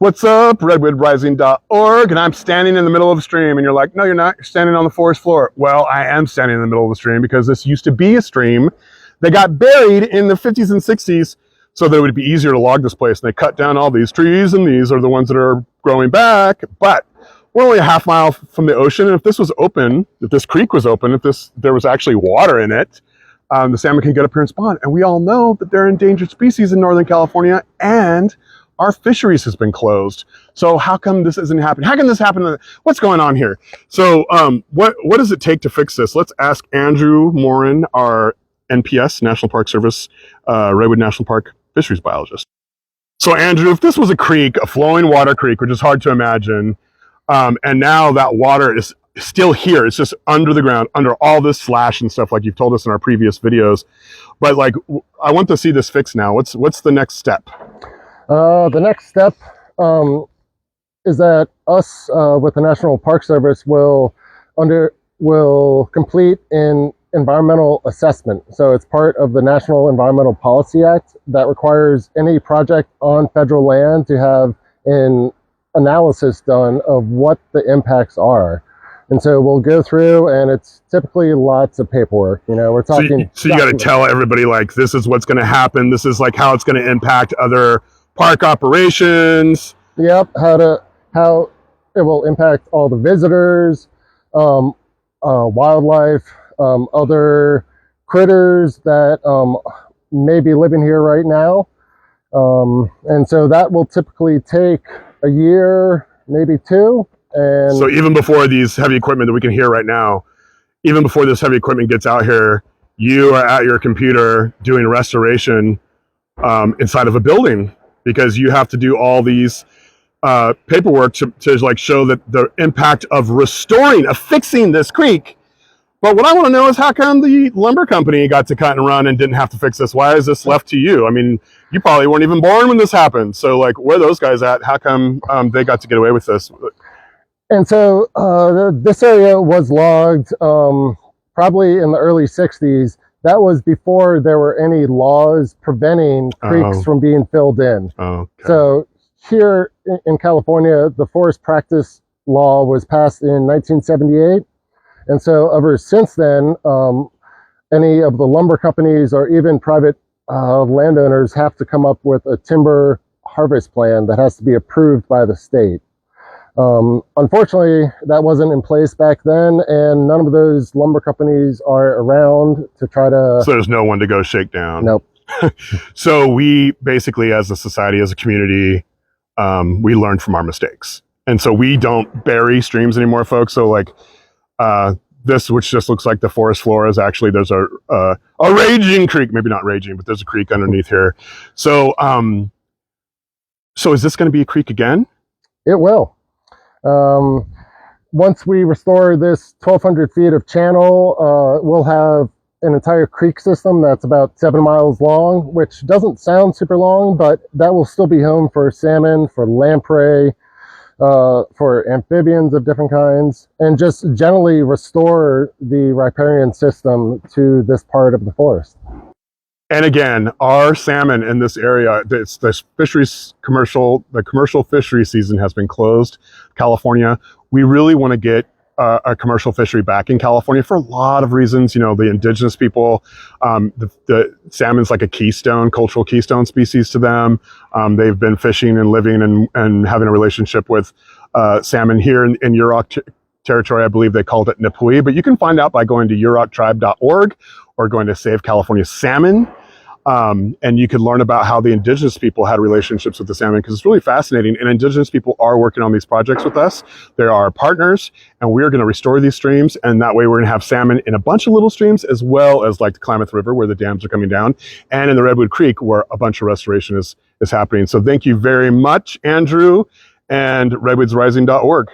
What's up, redwoodrising.org, and I'm standing in the middle of a stream, and you're like, no, you're not, you're standing on the forest floor. Well, I am standing in the middle of the stream because this used to be a stream that got buried in the 50s and 60s so that it would be easier to log this place, and they cut down all these trees, and these are the ones that are growing back, but we're only a half mile from the ocean, and if this was open, if this creek was open, if there was actually water in it, the salmon can get up here and spawn, and we all know that they're endangered species in Northern California, and our fisheries has been closed. So how come this isn't happening? How can this happen? What's going on here? So what does it take to fix this? Let's ask Andrew Morin, our NPS, National Park Service, Redwood National Park fisheries biologist. So Andrew, if this was a creek, a flowing water creek, which is hard to imagine, and now that water is still here, it's just under the ground, under all this slash and stuff like you've told us in our previous videos. But like, I want to see this fixed now. What's the next step? The next step is that us with the National Park Service will complete an environmental assessment. So it's part of the National Environmental Policy Act that requires any project on federal land to have an analysis done of what the impacts are. And so we'll go through, and it's typically lots of paperwork. You know, we're talking. So you got to tell everybody, like, this is what's going to happen. This is like how it's going to impact other park operations. Yep, how it will impact all the visitors, wildlife, other critters that may be living here right now. And so that will typically take a year, maybe two. And so even before these heavy equipment that we can hear right now, even before this heavy equipment gets out here, you are at your computer doing restoration inside of a building, because you have to do all these paperwork to like show that the impact of fixing this creek. But what I want to know is, how come the lumber company got to cut and run and didn't have to fix this? Why is this left to you? I mean, you probably weren't even born when this happened. So like, where are those guys at? How come they got to get away with this? And so this area was logged probably in the early 60s. That was before there were any laws preventing creeks from being filled in. Okay. So here in California, the forest practice law was passed in 1978. And so ever since then, any of the lumber companies or even private landowners have to come up with a timber harvest plan that has to be approved by the state. Unfortunately, that wasn't in place back then, and none of those lumber companies are around to try to... So there's no one to go shake down. Nope. So we basically, as a society, as a community, we learn from our mistakes. And so we don't bury streams anymore, folks. So like this, which just looks like the forest floor, is actually, there's a raging creek, maybe not raging, but there's a creek underneath here. So, so is this going to be a creek again? It will. Once we restore this 1,200 feet of channel, we'll have an entire creek system that's about 7 miles long, which doesn't sound super long, but that will still be home for salmon, for lamprey, for amphibians of different kinds, and just generally restore the riparian system to this part of the forest. And again, our salmon in this area, the commercial fishery season has been closed. California, we really want to get a commercial fishery back in California for a lot of reasons. You know, the indigenous people, the salmon's like a cultural keystone species to them. They've been fishing and living and having a relationship with salmon here in Yurok territory. I believe they called it Nipui, but you can find out by going to yuroktribe.org or going to Save California Salmon. And you can learn about how the indigenous people had relationships with the salmon, because it's really fascinating. And indigenous people are working on these projects with us. They're our partners, and we're going to restore these streams. And that way we're going to have salmon in a bunch of little streams, as well as like the Klamath River, where the dams are coming down, and in the Redwood Creek, where a bunch of restoration is happening. So thank you very much, Andrew, and redwoodsrising.org.